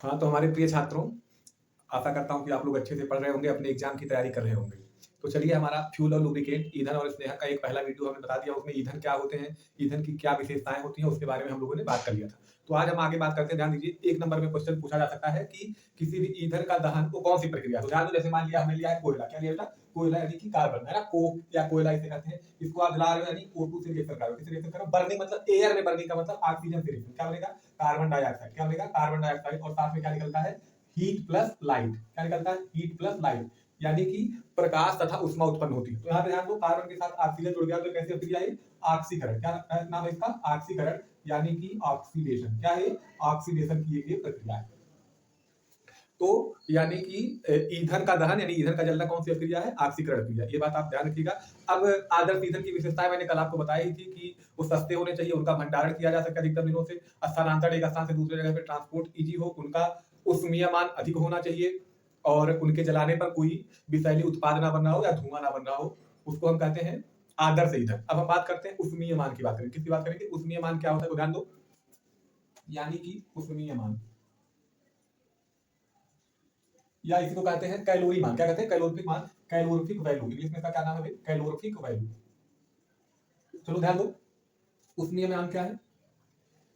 हाँ, तो हमारे प्रिय छात्रों, आशा करता हूँ कि आप लोग अच्छे से पढ़ रहे होंगे, अपने एग्ज़ाम की तैयारी कर रहे होंगे। तो चलिए हमारा फ्यूल और लुब्रिकेंट, ईंधन और स्नेहक का एक पहला वीडियो हमने बता दिया, उसमें ईंधन क्या होते हैं, ईंधन की क्या विशेषताएँ होती हैं, उसके बारे में हम लोगों ने बात कर लिया था। तो आज हम आगे बात करते हैं, ध्यान दीजिए, 1 नंबर में क्वेश्चन पूछा जा सकता है कि किसी भी ईंधन का दहन वो कौन-सी प्रक्रिया है? तो ध्यान दो, जैसे मान लिया हमने लिया है कोयला, क्या लिया बेटा? कोयला यानी कि कार्बन, है ना? कोक या कोयला इसे कहते हैं। इसको आप जला रहे हो यानी O2 से रिएक्शन कर रहे हो। किससे रिएक्शन कर रहे हो? बर्निंग मतलब एयर में बर्निंग का मतलब ऑक्सीजन से रिएक्शन। क्या बनेगा? Carbon dioxide. क्या बनेगा? कार्बन डाइऑक्साइड और साथ में क्या निकलता है? Heat plus light. क्या निकलता है? हीट प्लस लाइट, यानी कि प्रकाश तथा ऊष्मा उत्पन्न होती है। तो यहाँ पे ध्यान दो, कार्बन के साथ ऑक्सीजन जुड़ गया तो कैसी प्रक्रिया है? ऑक्सीकरण। क्या नाम है इसका? ऑक्सीकरण, यानी कि ऑक्सीडेशन। क्या है? ऑक्सीडेशन की ये प्रक्रिया है। तो यानी कि ईंधन का दहन यानी ईंधन का जलना कौन सी प्रक्रिया है? ऑक्सीकरण क्रिया। ये बात आप ध्यान रखिएगा। अब आदर्श ईंधन की विशेषताएं मैंने कल आपको बताई थी कि वो सस्ते होने चाहिए, उनका भंडारण किया जा सके अधिकतम दिनों से, स्थानांतरण एक स्थान से दूसरे जगह पे ट्रांसपोर्ट ईजी हो, उनका उष्मीयमान अधिक होना चाहिए और उनके जलाने पर कोई विषैली उत्पाद ना बन रहा हो या धुआं ना बन रहा हो, उसको हम कहते हैं आदर्श ईंधन। अब हम बात करते हैं उष्मीयमान की बात करेंगे। किसकी बात करेंगे? उष्मीयमान क्या होता है, तो ध्यान दो, यानी कि उष्मीयमान या इसी को कहते हैं कैलोरी मान। क्या कहते हैं? कैलोरीफिक मान, कैलोरीफिक वैल्यू। इंग्लिश में इसका क्या नाम है? Calorific value. चलो ध्यान दो, उष्मीय मान क्या है?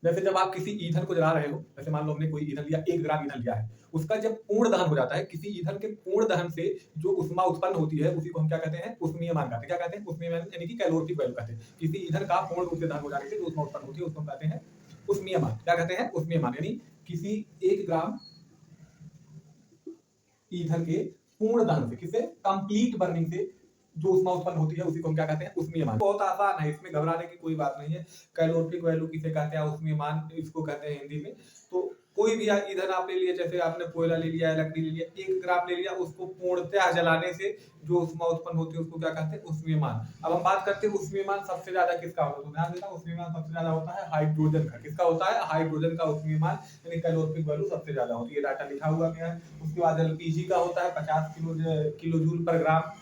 जैसे जब आप किसी ईंधन को जला रहे हो, जैसे मान लो हमने कोई ईंधन लिया, 1 ग्राम ईंधन लिया है, उसका जब पूर्ण दहन हो जाता है, किसी ईंधन के पूर्ण दहन से जो ऊष्मा उत्पन्न होती है उसी को हम क्या कहते हैं? उष्मीय मान कहते हैं। क्या कहते हैं? उष्मीय मान यानी कि कैलोरीफिक वैल्यू कहते हैं। किसी ईंधन का पूर्ण रूप से दहन हो जाने से जो ऊष्मा उत्पन्न होती है उसको हम कहते हैं उष्मीय मान। क्या कहते हैं? उष्मीय मान, यानी किसी 1 ग्राम ईंधन के पूर्ण दहन से, किसे? कंप्लीट बर्निंग से जो ऊष्मा उत्पन्न होती है उसी को हम क्या कहते हैं? उष्मीय मान। बहुत आसान है, इसमें घबराने की कोई बात नहीं है। कैलोरीफिक वैल्यू किसे कहते हैं? उष्मीय मान इसको कहते हैं हिंदी में। तो कोई भी ईंधन आप ले लिए, जैसे आपने कोयला ले लिया, लकड़ी ले लिया, 1 ग्राम ले लिया, उसको पूर्णतः जलाने से जो ऊष्मा उत्पन्न होती है उसको क्या कहते हैं? उष्मीय मान। अब हम बात करते हैं उष्मीय मान सबसे ज्यादा किसका होता है, तो ध्यान देना, उष्मीय मान सबसे ज्यादा होता है हाइड्रोजन का। किसका होता है? हाइड्रोजन का उष्मीय मान, यानी कैलोरीफिक वैल्यू सबसे ज्यादा होती है। डाटा लिखा हुआ गया है। उसके बाद एलपीजी का होता है 50 किलो जूल पर ग्राम,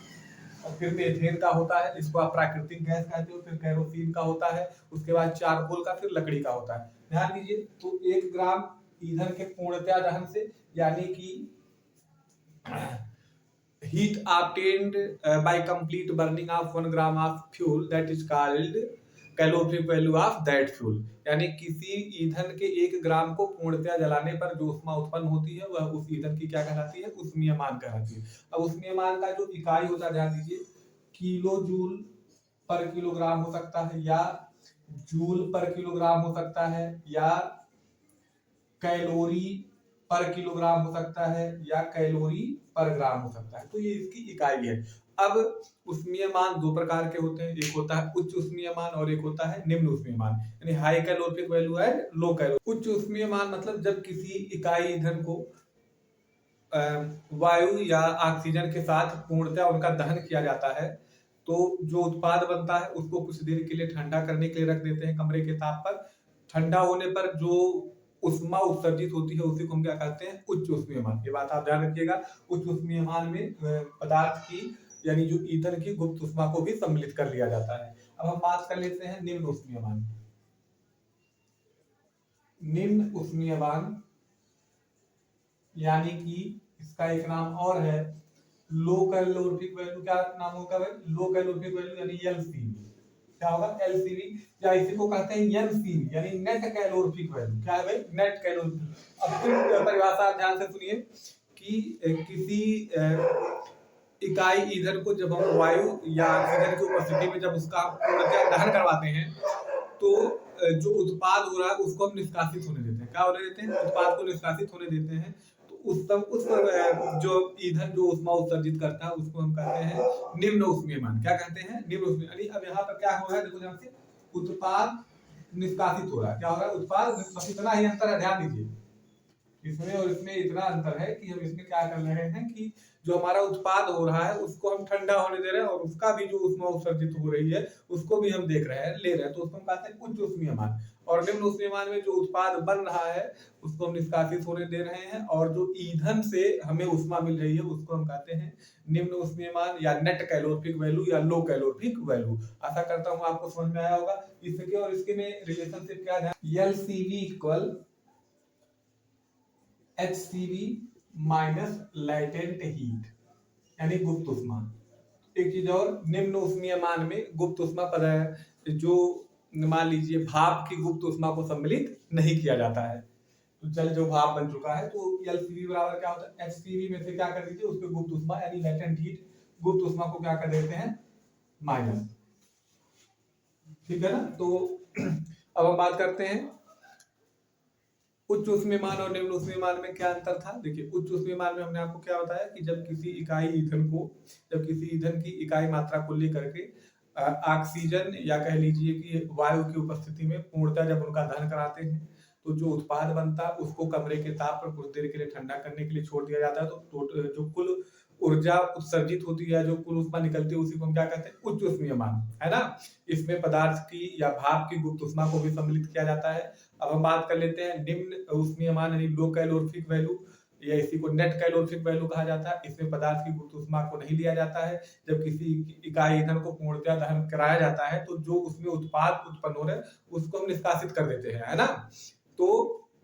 और फिर मेथेन का होता है, इसको आप प्राकृतिक गैस कहते हो। फिर केरोसिन का होता है, उसके बाद चारकोल का, फिर लकड़ी का होता है। ध्यान दीजिए, तो 1 ग्राम ईंधन के पूर्णतया दहन से, यानी कि heat obtained by complete burning of 1 gram of fuel, that is called calorific value of that fuel। यानी किसी ईंधन के 1 ग्राम को पूर्णतया जलाने पर जो ऊष्मा उत्पन्न होती है वह उस ईंधन की क्या कहलाती है? उष्मीय मान कहलाती है। अब उष्मीय मान का जो इकाई होता है, ध्यान दीजिए, किलो जूल पर किलोग्राम हो सकता है, या जूल पर किलोग्राम हो सकता है, या कैलोरी पर किलोग्राम हो सकता है, या कैलोरी पर ग्राम हो सकता है। तो ये इसकी इकाई है। अब उष्मीय मान 2 प्रकार के होते हैं, एक होता है उच्च उष्मीय मान और एक होता है निम्न उष्मीय मान, यानी high calorific value and low calorie. उच्च उष्मीय मान मतलब जब किसी इकाई ईंधन को वायु या ऑक्सीजन के साथ पूर्णतः उनका दहन किया जाता है, तो जो उत्पाद बनता है उसको कुछ देर के लिए ठंडा करने के लिए रख देते हैं कमरे के ताप पर। ठंडा होने पर जो ऊष्मा उत्सर्जित होती है उसी को हम क्या कहते हैं? उच्च उष्मीयमान। ये बात आप ध्यान रखिएगा। उच्च उष्मीयमान में पदार्थ की, यानी जो ईंधन की गुप्त ऊष्मा को भी सम्मिलित कर लिया जाता है। अब हम बात कर लेते हैं निम्न उष्मीयमान। निम्न उष्मीयमान यानी कि इसका एक नाम और है लो कैलोरीफिक वैल्यू। क्या नाम होगा भाई? लो कैलोरीफिक वैल्यू, यानी एलसीवी। क्या होगा? एलसीवी, या इसी को कहते हैं एनसीवी, यानी नेट कैलोरीफिक वैल्यू। क्या है भाई? Net calorific. अब फिर परिभाषा ध्यान से सुनिए कि किसी इकाई ईंधन को जब हम वायु या ऑक्सीजन की उपस्थिति में जब उसका पूर्णतः दहन करवाते हैं, तो जो उत्पाद हो रहा है उसको हम निष्कासित होने देते हैं। क्या होने देते हैं? उत्पाद को निष्कासित होने देते हैं। तो उस जो ईंधन जो ऊष्मा उत्सर्जित करता है उसको हम कहते हैं निम्न उष्मीय मान। क्या कहते हैं? निम्न उष्मीय। यानी अब यहाँ पर क्या हो रहा है, देखो ध्यान से, उत्पाद निष्कासित हो रहा है। क्या हो रहा है? उत्पाद, बस इतना ही अंतर है, ध्यान दीजिए। इसमें और इसमें इतना अंतर है कि हम इसमें क्या कर रहे हैं कि जो हमारा उत्पाद हो रहा है उसको हम ठंडा होने दे रहे हैं और उसका भी जो ऊष्मा उत्सर्जित हो रही है उसको भी हम देख रहे हैं, ले रहे हैं। तो उसको हम कहते हैं उच्च उष्मीय मान। और निम्न उष्मीय मान में जो उत्पाद बन रहा है उसको हम निष्कासित होने दे रहे हैं, और जो ईंधन से हमें ऊष्मा मिल रही है उसको हम कहते हैं निम्न उष्मीय मान, या नेट कैलोरीफिक वैल्यू, या लो कैलोरीफिक वैल्यू। आशा करता हूँ आपको समझ में आया होगा। इसके और इसके में रिलेशनशिप क्या है? LCV equal HCV minus latent heat यानी गुप्त उष्मा। एक चीज और, निम्न उष्मीय मान में गुप्त उष्मा जो मान लीजिए भाप की गुप्त उष्मा को सम्मिलित नहीं किया जाता है, तो जल जो भाप बन चुका है, तो LCV बराबर क्या होता है, HCV में से क्या कर दीजिए उसको गुप्त उष्मा यानी लेटेंट हीट गुप्त उष्मा को क्या कर देते हैं माइनस। ठीक है ना। तो अब हम बात करते हैं उच्च उष्मीय मान और निम्न उष्मीय मान में क्या अंतर था। देखिए उच्च उष्मीय मान में हमने आपको क्या बताया कि जब किसी ईंधन की इकाई मात्रा को लेकर के ऑक्सीजन या कह लीजिए कि वायु की उपस्थिति में पूर्णतः जब उनका दहन कराते हैं तो जो उत्पाद बनता है उसको कमरे के ताप पर कुछ देर के लिए ठंडा करने के लिए छोड़ दिया जाता है, तो जो कुल ऊर्जा उत्सर्जित होती है, जो कुल उष्मा निकलती है, उसी को हम क्या कहते हैं उच्च उष्मीय मान, है ना। इसमें पदार्थ की या भाप की गुप्त उष्मा को भी सम्मिलित किया जाता है। अब हम बात कर लेते हैं निम्न उष्मीय मान यानी लो कैलोरीफिक वैल्यू, या इसी को नेट कैलोरीफिक वैल्यू कहा जाता है। इसमें पदार्थ की गुप्त उष्मा को नहीं लिया जाता है। जब किसी इकाई ईंधन को पूर्णतः दहन कराया जाता है तो जो उसमें उत्पाद उत्पन्न हो रहे हैं उसको हम निष्कासित कर देते हैं, है ना। तो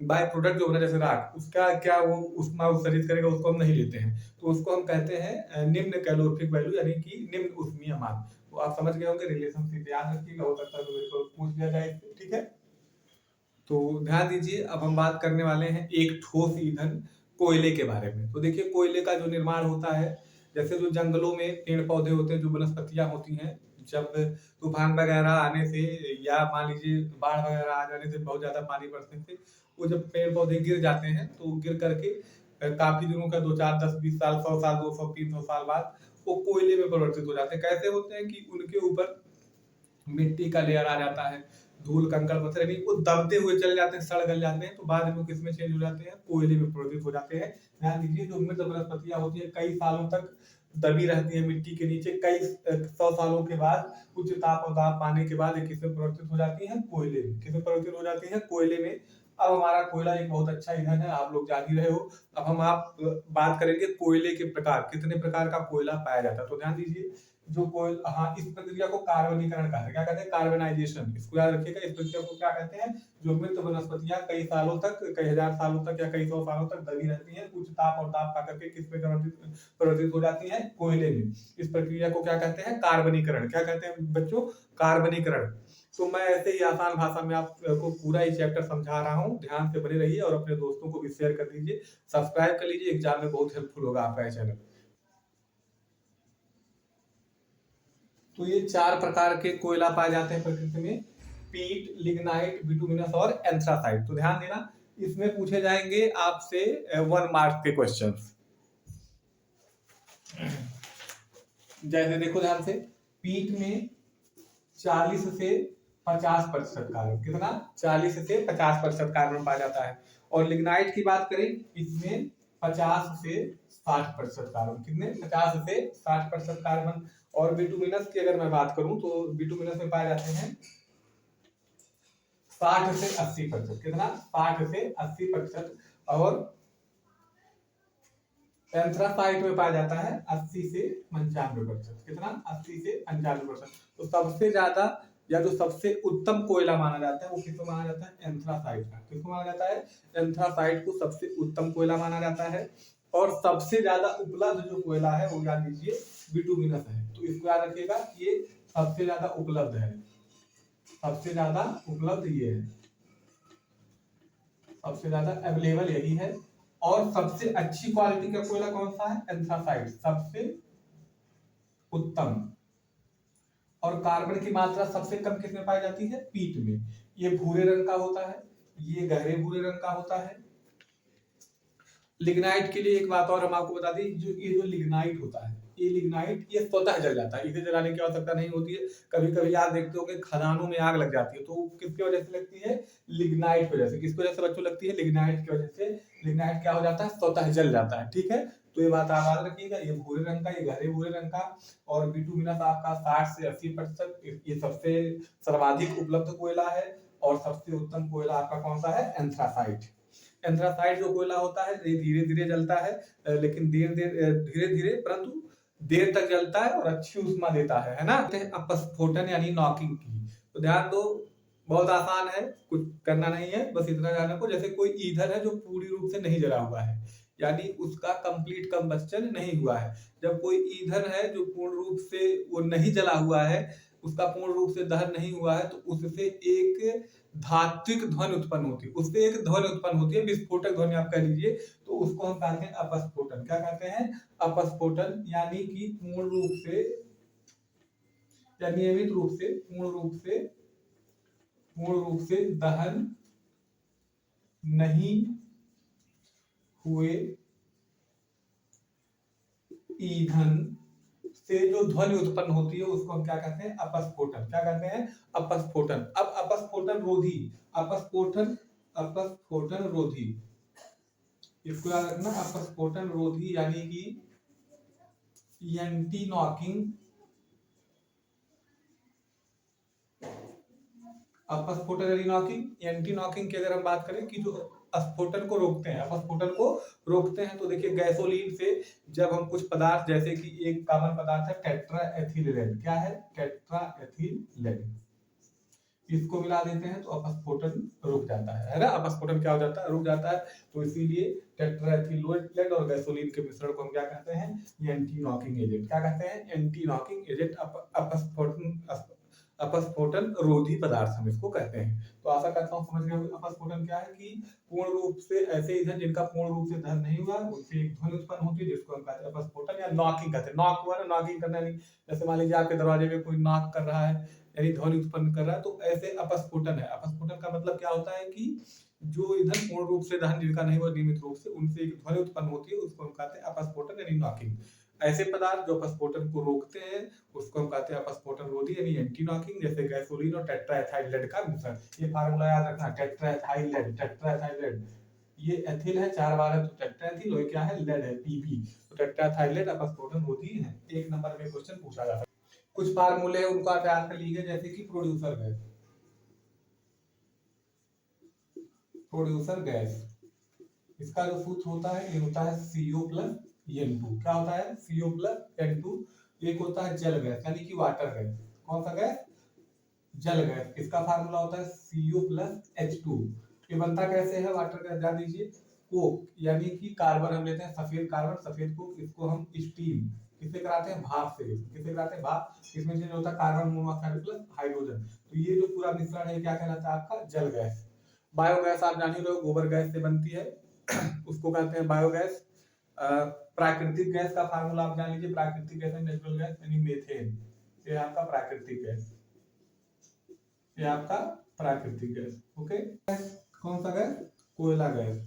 बाय प्रोडक्ट जो बना जैसे राख, उसका क्या वो उष्मा उत्सर्जित करेगा, उसको हम नहीं लेते हैं, तो उसको हम कहते हैं निम्न कैलोरीफिक वैल्यू यानी कि निम्न उष्मीय मान। तो आप समझ गए होंगे, रिलेशनशिप याद रखिएगा, हो सकता है तो मेरे को पूछ लिया जाए, ठीक है। तो ध्यान दीजिए, अब हम बात करने वाले हैं एक ठोस ईंधन कोयले के बारे में। तो देखिए कोयले का जो निर्माण होता है, जैसे जो जंगलों में पेड़ पौधे होते हैं, जो वनस्पतियां होती हैं, जब तूफान वगैरह आने से या मान लीजिए बाढ़ वगैरह आ जाने से बहुत ज्यादा पानी बरसने से वो जब पेड़ पौधे गिर जाते हैं तो गिर करके काफी दिनों का 2 4 10 20 साल 100 साल 200 300 साल बाद वो कोयले में परिवर्तित हो जाते हैं। कैसे होते हैं कि उनके ऊपर मिट्टी का लेयर आ जाता है, धूल कंकड़ पत्थर, यानी वो दबते हुए चले जाते हैं, सड़ गल जाते हैं, तो बाद में किसमें चेंज हो जाते हैं कोयले में परिवर्तित हो जाते हैं। ध्यान दीजिए जो मृत वनस्पतियां होती है कई सालों तक दबी रहती है मिट्टी के नीचे, कई 100 सालों के बाद उच्च ताप और दाब पाने के बाद किसमें परिवर्तित हो जाती है कोयले में। किसमें परिवर्तित हो जाती है कोयले में। अब हमारा कोयला एक बहुत अच्छा ईंधन है, आप लोग जान ही रहे हो। अब हम आप बात करेंगे कोयले के प्रकार, कितने प्रकार का कोयला पाया जाता है। तो ध्यान दीजिए जो कोयला, हाँ, इस प्रक्रिया को कार्बनीकरण कहते हैं। क्या कहते हैं कार्बनाइजेशन, इसको याद रखिएगा। इस प्रक्रिया को क्या कहते हैं, जो मृत वनस्पतियां कई सालों तक, कई हजार सालों तक या कई 100 सालों तक दबी रहती हैं, उच्च ताप और दाब पा करके किस में परिवर्तित हो जाती है कोयले में। इस प्रक्रिया को क्या कहते हैं कार्बनीकरण। क्या कहते हैं बच्चों कार्बनीकरण। तो मैं ऐसे ही आसान भाषा में आपको पूरा ही चैप्टर समझा रहा हूँ, ध्यान से बने रहिए और अपने दोस्तों को भी शेयर कर दीजिए, सब्सक्राइब कर लीजिए, एग्जाम में बहुत हेल्पफुल होगा आपका चैनल। तो ये 4 प्रकार के कोयला पाए जाते हैं प्रकृति में, पीट, लिग्नाइट, बिटुमिनस और एंथ्रासाइट। तो ध्यान देना, इसमें पूछे जाएंगे आपसे 1 मार्क्स के क्वेश्चंस। जैसे देखो ध्यान से, पीट में 40 से 50% कार्बन, कितना 40 से 50% कार्बन पाया जाता है। और लिग्नाइट की बात करें, इसमें 50 से 60% कार्बन, कितने 50 से 60% कार्बन। और बिटुमिनस की अगर मैं बात करूं तो बिटुमिनस में पाए जाते हैं 60 से 80%, कितना 60 से 80%। और एंथ्रासाइट में पाया जाता है 80 से 95%, कितना 80 से 95%। तो सबसे ज्यादा या जो सबसे उत्तम कोयला माना जाता है वो किसको माना जाता है एंथ्रासाइट का। किसको माना जाता है एंथ्रासाइट को सबसे उत्तम कोयला माना जाता है। और सबसे ज्यादा उपलब्ध जो कोयला है वो याद लीजिए बिटुमिनस है। तो इसको याद रखिएगा, ये सबसे ज्यादा उपलब्ध है, सबसे ज्यादा उपलब्ध ये है, सबसे ज्यादा अवेलेबल यही है। और सबसे अच्छी क्वालिटी का कोयला कौन सा है एंथ्रासाइट, सबसे उत्तम। और कार्बन की मात्रा सबसे कम किसमें पाई जाती है पीट में। ये भूरे रंग का होता है, ये गहरे भूरे रंग का होता है। लिग्नाइट के लिए एक बात और हम आपको बता दें, ये जो लिग्नाइट होता है, ये लिग्नाइट ये स्वतः जल जाता है, इसे जलाने की आवश्यकता नहीं होती है। कभी कभी आप देखते हो कि खदानों में आग लग जाती है, तो किसकी वजह से लगती है लिग्नाइट की वजह से। किसकी वजह से बच्चों लगती है लिग्नाइट की वजह से। लिग्नाइट क्या हो जाता है स्वतः जल जाता है, ठीक है। तो ये बात आप याद रखिएगा, ये भूरे रंग का, ये गहरे भूरे रंग का। और बिटुमिनस आपका 60 से 80%, ये सबसे सर्वाधिक उपलब्ध कोयला है। और सबसे उत्तम कोयला आपका कौन सा है एंथ्रासाइट। एंथ्रासाइट जो कोयला होता है ये धीरे धीरे जलता है, लेकिन धीरे धीरे परंतु देर तक जलता है और अच्छी उष्मा देता है ना। अपस्फोटन यानी नॉकिंग की, तो ध्यान दो बहुत आसान है, कुछ करना नहीं है, बस इतना जानना को, जैसे कोई ईंधन है जो पूरी रूप से नहीं जला हुआ है, यानी उसका कंप्लीट कंबस्चन नहीं हुआ है। जब कोई ईंधन है जो पूर्ण रूप से वो नहीं जला हुआ है, उसका पूर्ण रूप से दहन नहीं हुआ है, तो उससे एक धात्विक ध्वनि उत्पन्न होती है, उससे एक ध्वनि उत्पन्न होती है, विस्फोटक ध्वनि आप कह लीजिए, तो उसको हम कहते हैं अपस्फोटन। क्या कहते हैं? अपस्फोटन, यानी कि पूर्ण रूप से या नियमित रूप से पूर्ण रूप से दहन नहीं हुए ईंधन से जो ध्वनि उत्पन्न होती है उसको हम क्या कहते हैं? अपस्फोटन। क्या कहते हैं? अपस्फोटन। अब अपस्फोटन रोधी, अपस्फोटन रोधी, इसको याद रखना, अपस्फोटन रोधी यानी कि एंटी नॉकिंग, अपस्फोटन यानी नॉकिंग, एंटी नॉकिंग की अगर हम बात करें कि जो स्फोटन को रोकते हैं, अपस्फोटन को रोकते हैं, तो देखिए गैसोलीन से जब हम कुछ पदार्थ, जैसे कि एक कॉमन पदार्थ है टेट्राएथिल लेड, क्या है? टेट्राएथिल लेड, इसको मिला देते हैं तो अपस्फोटन रुक जाता है ना? अपस्फोटन क्या हो जाता है? रुक जाता है। तो इसीलिए टेट्राएथिल लेड और गैसोलीन के मिश्रण को हम क्या कहते हैं? Anti knocking agent. क्या कहते हैं? एंटी नॉकिंग एजेंट, अपस्फोटन रोधी पदार्थ हम इसको कहते हैं। तो आशा करता हूँ समझ गए अपस्फोटन क्या है, कि पूर्ण रूप से ऐसे ईंधन जिनका पूर्ण रूप से दहन नहीं हुआ, उनसे एक ध्वनि उत्पन्न होती है जिसको हम कहते हैं अपस्फोटन या नॉकिंग कहते हैं। नॉक हुआ ना, नॉकिंग करना नहीं, जैसे मान लीजिए आपके दरवाजे में कोई नॉक कर रहा है, यानी ध्वनि उत्पन्न कर रहा है, तो ऐसे अपस्फोटन है। अपस्फोटन का मतलब क्या होता है कि जो ईंधन पूर्ण रूप से दहन जिनका नहीं हुआ नियमित रूप से, उनसे एक ध्वनि उत्पन्न होती है, उसको हम कहते हैं अपस्फोटन यानी नॉकिंग। ऐसे पदार्थ जो अपस्फोटन को रोकते हैं उसको हम कहते हैं अपस्फोटन रोधी यानी एंटी नॉकिंग, जैसे गैसोलीन और टेट्राएथाइल लेड का मिश्रण। ये फार्मूला याद रखना, टेट्राएथाइल लेड, टेट्राएथाइल लेड, ये एथिल है, 4 बार है तो टेट्राएथिल, और ये क्या है? लेड है, Pb। तो टेट्राएथाइल लेड अपस्फोटन रोधी है। एक नंबर में क्वेश्चन पूछा जाता है। कुछ फार्मूले हैं उनको आप याद कर लीजिए, जैसे कि प्रोड्यूसर गैस, प्रोड्यूसर गैस, इसका जो सूत्र होता है ये होता है CO प्लस N2। क्या होता है? CO plus N2। एक होता है जल गैस यानी कि वाटर गैस। कौन सा गैस? जल गैस। इसका फार्मूला होता है CO प्लस H2। ये बनता कैसे है वाटर गैस? जान दीजिए, कोक, यानी कि कार्बन हम लेते हैं, सफेद कार्बन, सफेद कोक, इसको हम स्टीम किससे कराते हैं? भाप से। किससे कराते हैं? भाप। इसमें जो होता है कार्बन मोनोऑक्साइड प्लस हाइड्रोजन, तो ये जो पूरा मिश्रण है क्या कहलाता है? आपका जल गैस। बायोगैस आप जान ही रहे हो, गोबर गैस से बनती है, उसको कहते हैं बायोगैस। प्राकृतिक गैस का फार्मूला आप जान लीजिए, प्राकृतिक गैस है नेचुरल गैस यानी मीथेन, ये आपका प्राकृतिक गैस, ये आपका प्राकृतिक गैस। ओके, कौन सा गैस? कोयला गैस।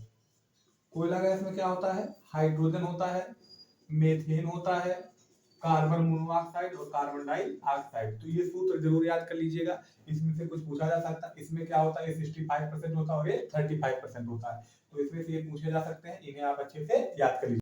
कोयला गैस में क्या होता है? हाइड्रोजन होता है, मीथेन होता है, कार्बन मोनोऑक्साइड और कार्बन डाइऑक्साइड। तो ये सूत्र जरूर याद कर लीजिएगा, इसमें से कुछ पूछा जा सकता है। इसमें क्या होता है? ये 65% होता है और ये 35% होता है, तो इसमें से ये पूछे जा सकते हैं, इन्हें आप अच्छे से याद कर लीजिए।